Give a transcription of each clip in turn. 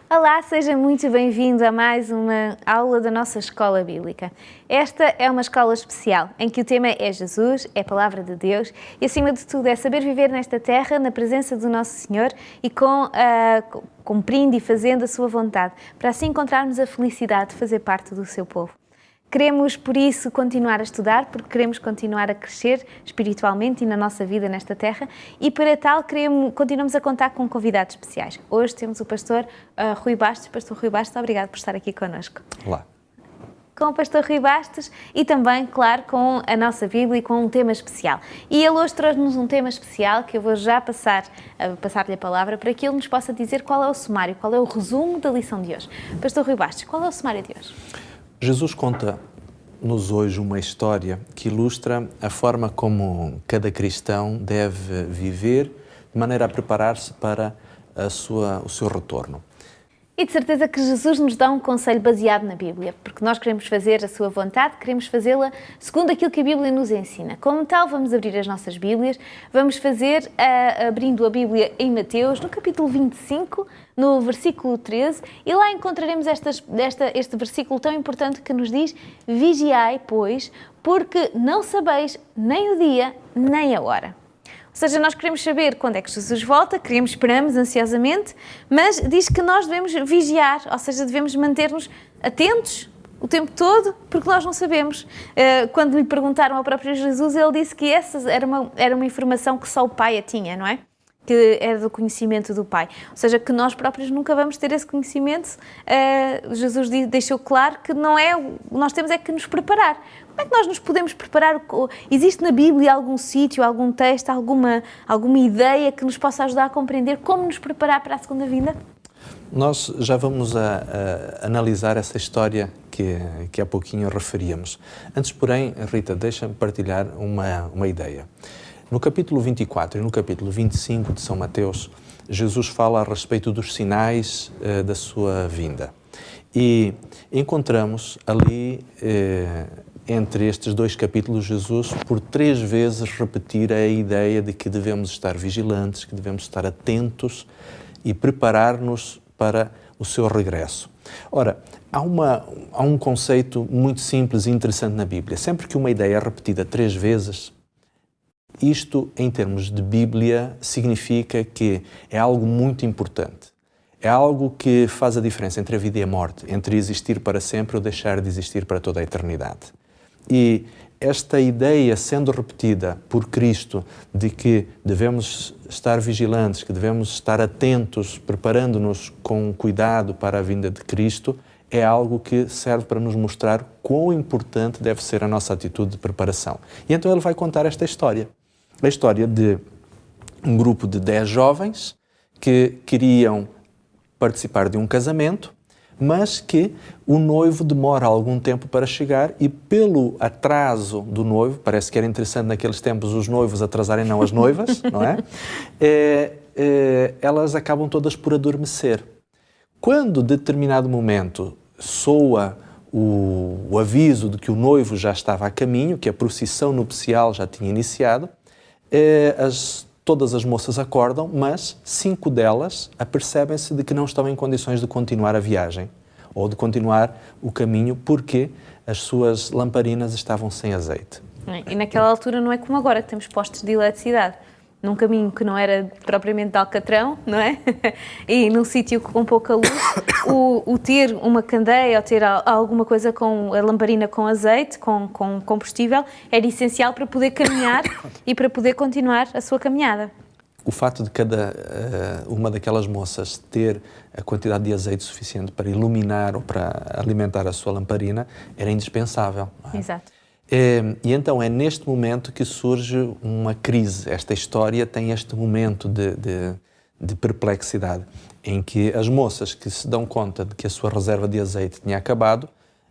Olá, seja muito bem-vindo a mais uma aula da nossa Escola Bíblica. Esta é uma escola especial, em que o tema é Jesus, é a Palavra de Deus e, acima de tudo, é saber viver nesta terra, na presença do nosso Senhor e cumprindo e fazendo a sua vontade, para assim encontrarmos a felicidade de fazer parte do seu povo. Queremos, por isso, continuar a estudar, porque queremos continuar a crescer espiritualmente e na nossa vida nesta terra e, para tal, continuamos a contar com convidados especiais. Hoje temos o pastor Rui Bastos. Pastor Rui Bastos, obrigado por estar aqui connosco. Olá. Com o pastor Rui Bastos e também, claro, com a nossa Bíblia e com um tema especial. E ele hoje trouxe-nos um tema especial que eu vou já passar-lhe a palavra para que ele nos possa dizer qual é o sumário, qual é o resumo da lição de hoje. Pastor Rui Bastos, qual é o sumário de hoje? Jesus conta-nos hoje uma história que ilustra a forma como cada cristão deve viver de maneira a preparar-se para o seu retorno. E de certeza que Jesus nos dá um conselho baseado na Bíblia, porque nós queremos fazer a sua vontade, queremos fazê-la segundo aquilo que a Bíblia nos ensina. Como tal, vamos abrir as nossas Bíblias, vamos fazer abrindo a Bíblia em Mateus, no capítulo 25, no versículo 13, e lá encontraremos este versículo tão importante que nos diz: vigiai, pois, porque não sabeis nem o dia, nem a hora. Ou seja, nós queremos saber quando é que Jesus volta, esperamos ansiosamente, mas diz que nós devemos vigiar, ou seja, devemos manter-nos atentos o tempo todo, porque nós não sabemos. Quando lhe perguntaram ao próprio Jesus, ele disse que essa era uma informação que só o Pai a tinha, não é? Que é do conhecimento do Pai. Ou seja, que nós próprios nunca vamos ter esse conhecimento. Jesus deixou claro que nós temos é que nos preparar. Como é que nós nos podemos preparar? Existe na Bíblia algum sítio, algum texto, alguma ideia que nos possa ajudar a compreender como nos preparar para a segunda vinda? Nós já vamos a analisar essa história que há pouquinho referíamos. Antes, porém, Rita, deixa-me partilhar uma ideia. No capítulo 24 e no capítulo 25 de São Mateus, Jesus fala a respeito dos sinais da sua vinda. E encontramos ali, entre estes dois capítulos, Jesus por 3 vezes repetir a ideia de que devemos estar vigilantes, que devemos estar atentos e preparar-nos para o seu regresso. Ora, há um conceito muito simples e interessante na Bíblia. Sempre que uma ideia é repetida 3 vezes, isto, em termos de Bíblia, significa que é algo muito importante. É algo que faz a diferença entre a vida e a morte, entre existir para sempre ou deixar de existir para toda a eternidade. E esta ideia sendo repetida por Cristo de que devemos estar vigilantes, que devemos estar atentos, preparando-nos com cuidado para a vinda de Cristo, é algo que serve para nos mostrar quão importante deve ser a nossa atitude de preparação. E então ele vai contar esta história. A história de um grupo de 10 jovens que queriam participar de um casamento, mas que o noivo demora algum tempo para chegar e, pelo atraso do noivo, parece que era interessante naqueles tempos os noivos atrasarem, não as noivas, não é? Elas acabam todas por adormecer. Quando, de determinado momento, soa o aviso de que o noivo já estava a caminho, que a procissão nupcial já tinha iniciado, todas as moças acordam, mas 5 delas apercebem-se de que não estão em condições de continuar a viagem ou de continuar o caminho porque as suas lamparinas estavam sem azeite. E naquela altura não é como agora, que temos postos de eletricidade. Num caminho que não era propriamente de alcatrão, não é? E num sítio com pouca luz, o ter uma candeia ou ter alguma coisa com a lamparina com azeite, com combustível, era essencial para poder caminhar e para poder continuar a sua caminhada. O fato de cada uma daquelas moças ter a quantidade de azeite suficiente para iluminar ou para alimentar a sua lamparina era indispensável. Não é? Exato. E então é neste momento que surge uma crise. Esta história tem este momento de perplexidade, em que as moças que se dão conta de que a sua reserva de azeite tinha acabado,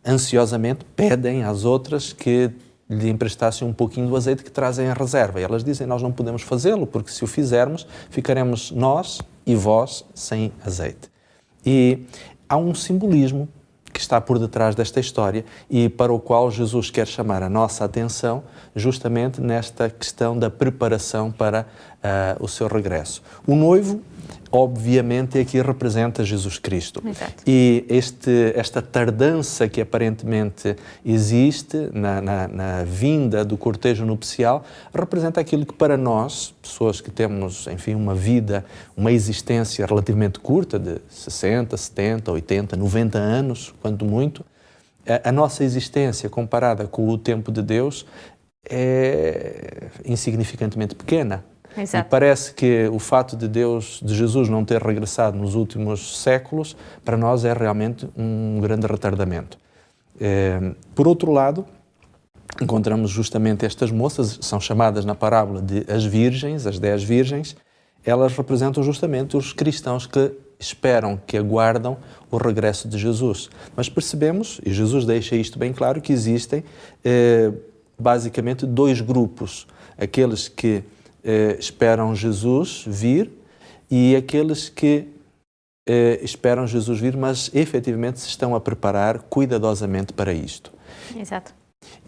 ansiosamente pedem às outras que lhe emprestassem um pouquinho do azeite que trazem em reserva. E elas dizem: nós não podemos fazê-lo, porque se o fizermos, ficaremos nós e vós sem azeite. E há um simbolismo que está por detrás desta história e para o qual Jesus quer chamar a nossa atenção justamente nesta questão da preparação para o seu regresso. O noivo, obviamente, aqui representa Jesus Cristo. Exato. E esta tardança que aparentemente existe na vinda do cortejo nupcial representa aquilo que para nós, pessoas que temos, enfim, uma vida, uma existência relativamente curta, de 60, 70, 80, 90 anos, quanto muito, a nossa existência comparada com o tempo de Deus é insignificantemente pequena. Exato. E parece que o fato de Jesus não ter regressado nos últimos séculos, para nós é realmente um grande retardamento. Por outro lado, encontramos justamente estas moças, são chamadas na parábola de as virgens, as 10 virgens. Elas representam justamente os cristãos que esperam, que aguardam o regresso de Jesus. Mas percebemos, e Jesus deixa isto bem claro, que existem basicamente 2 grupos. Aqueles que esperam Jesus vir e aqueles que esperam Jesus vir, mas efetivamente se estão a preparar cuidadosamente para isto. Exato.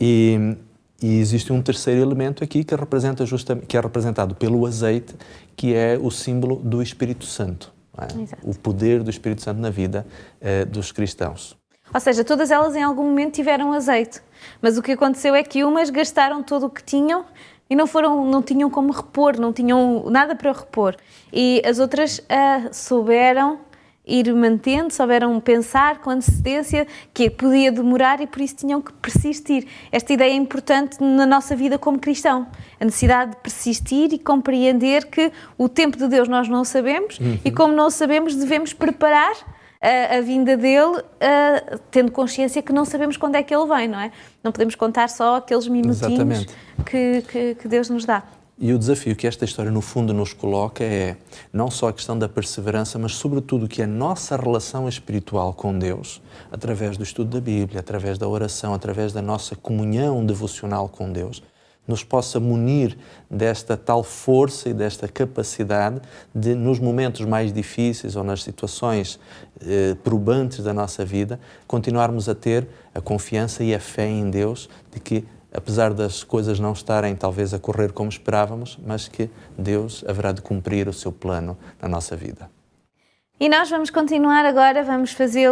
E existe um terceiro elemento aqui que é representado pelo azeite, que é o símbolo do Espírito Santo, não é? O poder do Espírito Santo na vida dos cristãos. Ou seja, todas elas em algum momento tiveram azeite, mas o que aconteceu é que umas gastaram todo o que tinham e não tinham como repor, não tinham nada para repor. E as outras souberam ir mantendo, souberam pensar com antecedência que podia demorar e por isso tinham que persistir. Esta ideia é importante na nossa vida como cristão. A necessidade de persistir e compreender que o tempo de Deus nós não o sabemos e como não o sabemos devemos preparar a vinda dele, tendo consciência que não sabemos quando é que ele vem, não é? Não podemos contar só aqueles minutinhos que Deus nos dá. E o desafio que esta história, no fundo, nos coloca é não só a questão da perseverança, mas, sobretudo, que a nossa relação espiritual com Deus, através do estudo da Bíblia, através da oração, através da nossa comunhão devocional com Deus, nos possa munir desta tal força e desta capacidade de, nos momentos mais difíceis ou nas situações probantes da nossa vida, continuarmos a ter a confiança e a fé em Deus de que, apesar das coisas não estarem talvez a correr como esperávamos, mas que Deus haverá de cumprir o seu plano na nossa vida. E nós vamos continuar agora, vamos fazer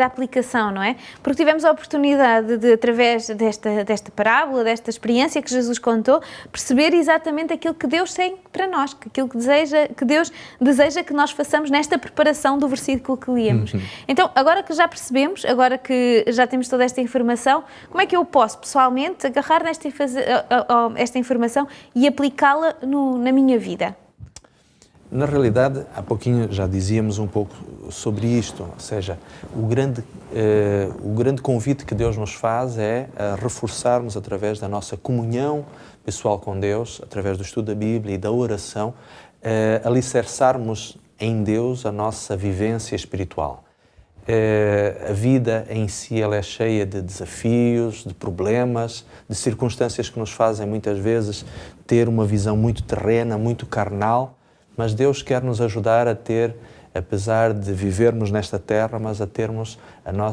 a aplicação, não é? Porque tivemos a oportunidade de, através desta parábola, desta experiência que Jesus contou, perceber exatamente aquilo que Deus tem para nós, aquilo que Deus deseja que nós façamos nesta preparação do versículo que líamos. Então, agora que já percebemos, agora que já temos toda esta informação, como é que eu posso, pessoalmente, agarrar esta informação e aplicá-la na minha vida? Na realidade, há pouquinho já dizíamos um pouco sobre isto, ou seja, o grande convite que Deus nos faz é a reforçarmos através da nossa comunhão pessoal com Deus, através do estudo da Bíblia e da oração, alicerçarmos em Deus a nossa vivência espiritual. A vida em si ela é cheia de desafios, de problemas, de circunstâncias que nos fazem muitas vezes ter uma visão muito terrena, muito carnal, mas Deus quer nos ajudar a ter, apesar de vivermos nesta terra, mas a termos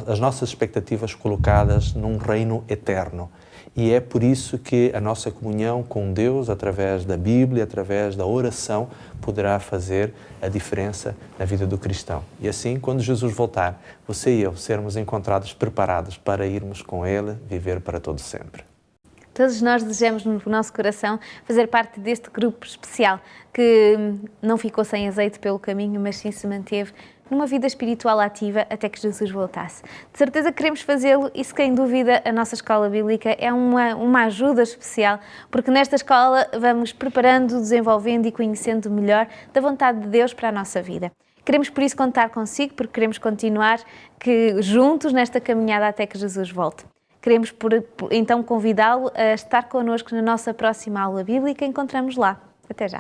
as nossas expectativas colocadas num reino eterno. E é por isso que a nossa comunhão com Deus, através da Bíblia, através da oração, poderá fazer a diferença na vida do cristão. E assim, quando Jesus voltar, você e eu sermos encontrados preparados para irmos com Ele viver para todo sempre. Todos nós desejamos no nosso coração fazer parte deste grupo especial que não ficou sem azeite pelo caminho, mas sim se manteve numa vida espiritual ativa até que Jesus voltasse. De certeza queremos fazê-lo e, sem dúvida, a nossa escola bíblica é uma ajuda especial, porque nesta escola vamos preparando, desenvolvendo e conhecendo melhor da vontade de Deus para a nossa vida. Queremos, por isso, contar consigo, porque queremos continuar juntos nesta caminhada até que Jesus volte. Queremos, então, convidá-lo a estar connosco na nossa próxima aula bíblica. Encontramos lá. Até já!